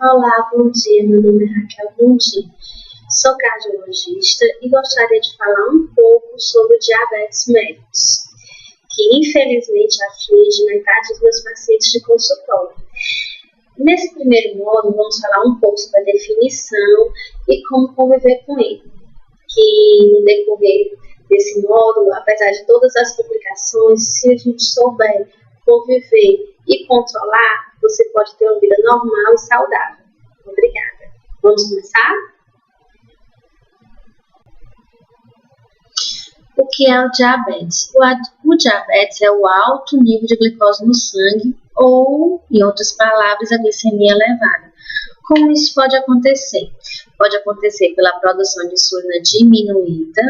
Olá, bom dia. Meu nome é Raquel. Bom dia. Sou cardiologista e gostaria de falar um pouco sobre o diabetes mellitus, que infelizmente aflige metade dos meus pacientes de consultório. Nesse primeiro módulo, vamos falar um pouco sobre a definição e como conviver com ele, que no decorrer desse módulo, apesar de todas as complicações, se a gente souber conviver e controlar, você pode ter uma vida normal e saudável. Obrigada. Vamos começar? O que é o diabetes? O diabetes é o alto nível de glicose no sangue ou, em outras palavras, a glicemia elevada. Como isso pode acontecer? Pode acontecer pela produção de insulina diminuída,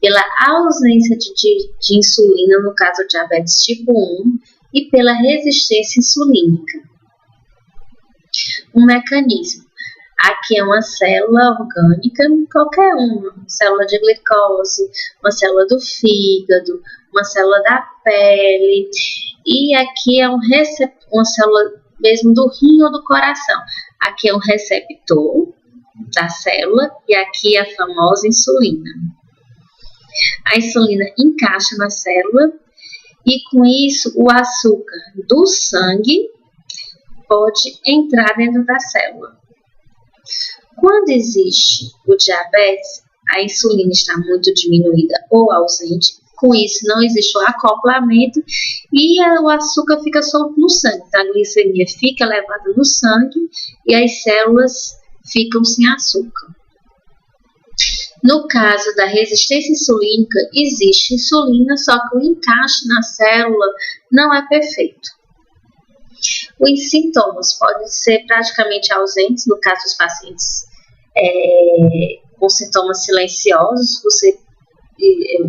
pela ausência de insulina, no caso do diabetes tipo 1, e pela resistência insulínica. Um mecanismo. Aqui é uma célula orgânica, qualquer uma célula de glicose, uma célula do fígado, uma célula da pele, e aqui é uma célula mesmo do rim ou do coração. Aqui é um receptor da célula e aqui é a famosa insulina. A insulina encaixa na célula e com isso o açúcar do sangue pode entrar dentro da célula. Quando existe o diabetes, a insulina está muito diminuída ou ausente, com isso não existe o acoplamento e o açúcar fica solto no sangue. Então, a glicemia fica elevada no sangue e as células ficam sem açúcar. No caso da resistência insulínica, existe insulina, só que o encaixe na célula não é perfeito. Os sintomas podem ser praticamente ausentes, no caso dos pacientes com sintomas silenciosos. Você,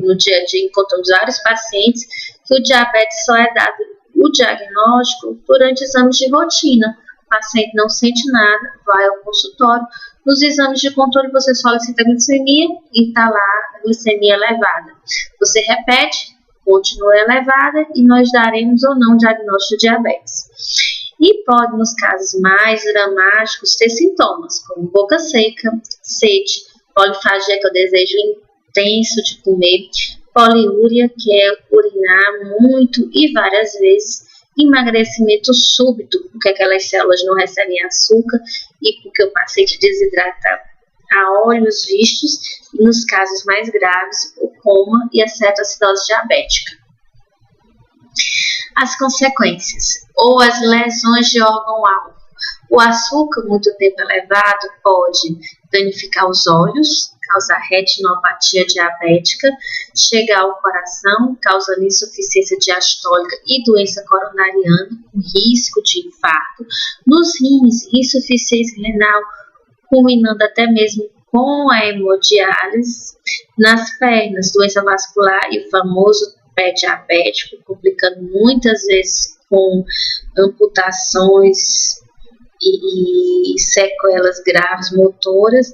no dia a dia, encontramos vários pacientes que o diabetes só é dado o diagnóstico durante exames de rotina. O paciente não sente nada, vai ao consultório. Nos exames de controle, você solicita a glicemia e está lá a glicemia elevada. Você repete, continua elevada e nós daremos ou não o diagnóstico de diabetes. E pode, nos casos mais dramáticos, ter sintomas como boca seca, sede, polifagia, que é o desejo intenso de comer, poliúria, que é urinar muito e várias vezes, emagrecimento súbito, porque aquelas células não recebem açúcar e porque o paciente desidrata a olhos vistos, e nos casos mais graves, o coma e a cetoacidose diabética. As consequências, ou as lesões de órgão-alvo. O açúcar muito tempo elevado pode danificar os olhos, causar retinopatia diabética, chegar ao coração, causando insuficiência diastólica e doença coronariana, com risco de infarto. Nos rins, insuficiência renal, culminando até mesmo com a hemodiálise. Nas pernas, doença vascular e o famoso pé diabético, complicando muitas vezes com amputações e sequelas graves motoras.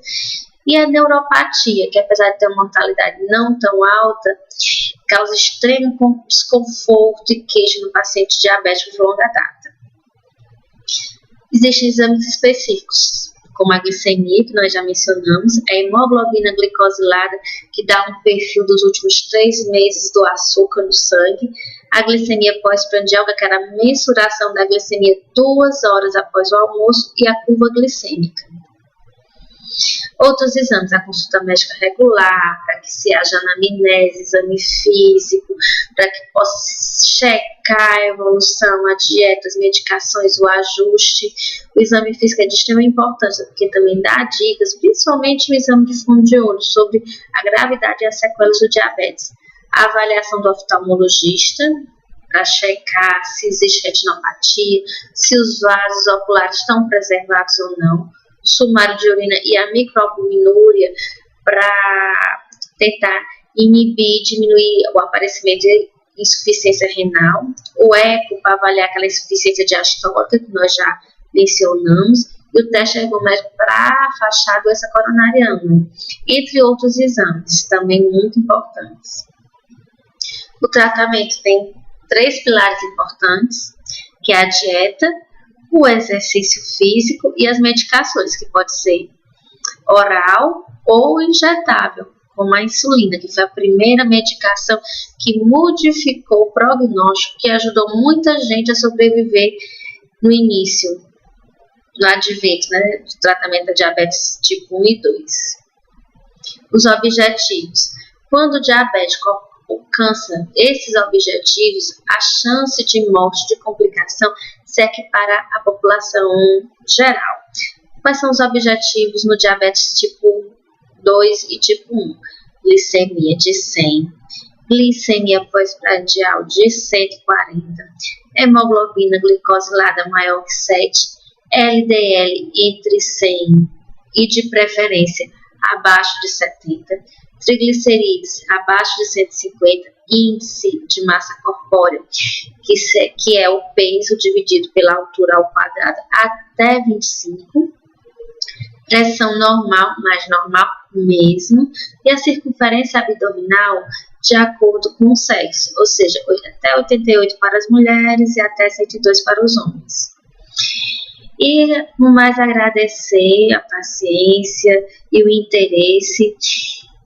E a neuropatia, que apesar de ter uma mortalidade não tão alta, causa extremo desconforto e queixa no paciente diabético de longa data. Existem exames específicos, como a glicemia, que nós já mencionamos, a hemoglobina glicosilada, que dá um perfil dos últimos 3 meses do açúcar no sangue, a glicemia pós-prandial, que era a mensuração da glicemia 2 horas após o almoço, e a curva glicêmica. Outros exames, a consulta médica regular, para que se haja anamnese, exame físico, para que possa checar a evolução, a dieta, as medicações, o ajuste. O exame físico é de extrema importância, porque também dá dicas, principalmente o exame de fundo de olho, sobre a gravidade e as sequelas do diabetes. A avaliação do oftalmologista, para checar se existe retinopatia, se os vasos oculares estão preservados ou não. Sumário de urina e a microalbuminúria para tentar inibir, diminuir o aparecimento de insuficiência renal, o eco para avaliar aquela insuficiência diastólica que nós já mencionamos, e o teste ergométrico para afastar a doença coronariana, entre outros exames também muito importantes. O tratamento tem 3 pilares importantes, que é a dieta, o exercício físico e as medicações, que pode ser oral ou injetável, como a insulina, que foi a primeira medicação que modificou o prognóstico, que ajudou muita gente a sobreviver no início, no advento, né, do tratamento da diabetes tipo 1 e 2. Os objetivos. Quando o diabético alcança esses objetivos, a chance de morte de complicação se equipara à população geral. Quais são os objetivos no diabetes tipo 2 e tipo 1? Glicemia de 100, glicemia pós-prandial de 140, hemoglobina glicosilada maior que 7, LDL entre 100 e de preferência abaixo de 70, triglicerídeos abaixo de 150, índice de massa corpórea, que é o peso dividido pela altura ao quadrado, até 25, pressão normal, mais normal mesmo, e a circunferência abdominal de acordo com o sexo, ou seja, até 88 para as mulheres e até 102 para os homens. E no mais agradecer a paciência e o interesse.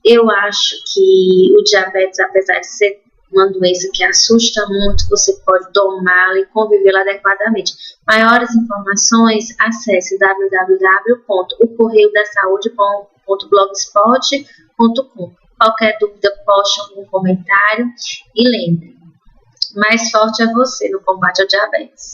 Eu acho que o diabetes, apesar de ser uma doença que assusta muito, você pode domá-la e convivê-la adequadamente. Maiores informações, acesse www.ocorreiodasaude.blogspot.com. Qualquer dúvida, poste algum comentário e lembre, mais forte é você no combate ao diabetes.